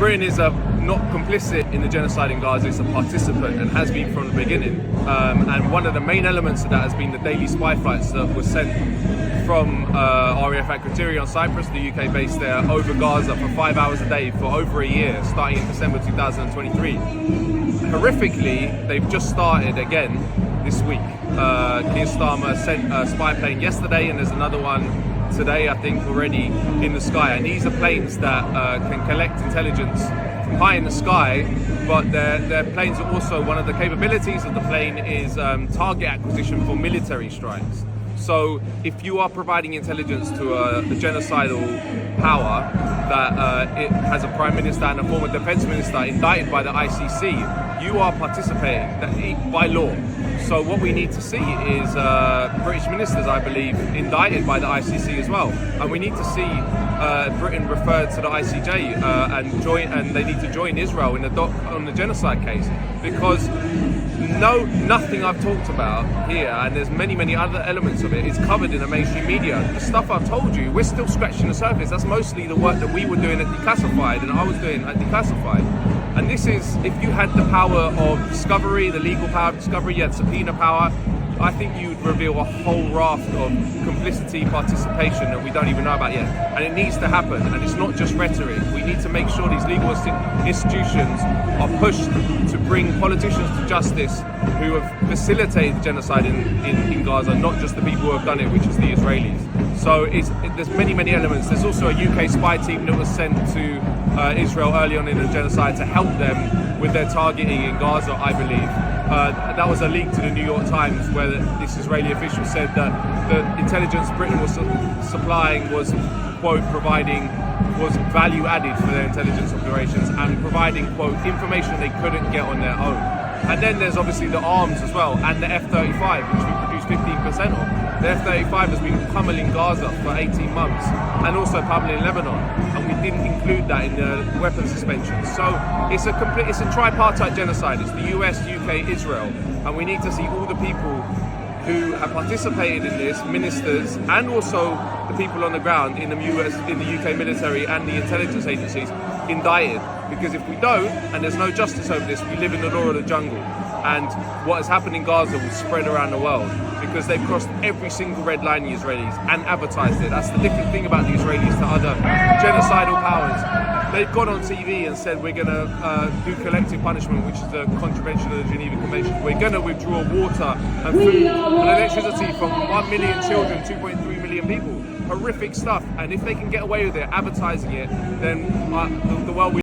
Britain is not complicit in the genocide in Gaza, it's a participant and has been from the beginning. And one of the main elements of that has been the daily spy flights that were sent from RAF Akrotiri on Cyprus, the UK base there, over Gaza for 5 hours a day for over a year, starting in December 2023. Horrifically, they've just started again this week. Keir Starmer sent a spy plane yesterday, and there's another one today, I think, already in the sky. And these are planes that can collect intelligence from high in the sky, but their planes are also, one of the capabilities of the plane is target acquisition for military strikes. So if you are providing intelligence to a genocidal power that it has a prime minister and a former defense minister indicted by the ICC, you are participating by law. So what we need to see is British ministers, I believe, indicted by the ICC as well. And we need to see Britain referred to the ICJ and they need to join Israel in the on the genocide case, because nothing I've talked about here, and there's many other elements of it, is covered in the mainstream media. The stuff I've told you, we're still scratching the surface. That's mostly the work that we were doing at Declassified and I was doing at Declassified. And this is, if you had the power of discovery, the legal power of discovery, you had subpoena power, I think you'd reveal a whole raft of complicity, participation that we don't even know about yet. And it needs to happen, and it's not just rhetoric. We need to make sure these legal institutions are pushed to bring politicians to justice who have facilitated the genocide in Gaza, not just the people who have done it, which is the Israelis. So there's many elements. There's also a UK spy team that was sent to Israel early on in the genocide to help them with their targeting in Gaza, I believe. That was a leak to the New York Times, where this Israeli official said that the intelligence Britain was supplying was, quote, was value added for their intelligence operations and providing, quote, information they couldn't get on their own. And then there's obviously the arms as well, and the F-35, which we produce 15% of. The F-35 has been pummeling Gaza for 18 months, and also pummeling Lebanon, and we didn't include that in the weapons suspension. So it's a tripartite genocide. It's the US, UK, Israel, and we need to see all the people who have participated in this, ministers, and also the people on the ground in the US, in the UK military and the intelligence agencies, indicted. Because if we don't, and there's no justice over this, we live in the law of the jungle. And what has happened in Gaza will spread around the world, because they've crossed every single red line, the Israelis, and advertised it. That's the different thing about the Israelis to other genocidal powers. They've gone on TV and said, we're going to do collective punishment, which is a contravention of the Geneva Convention. We're going to withdraw water and food and electricity from 1 million children, 2.3 million people. Horrific stuff. And if they can get away with it, advertising it, then the world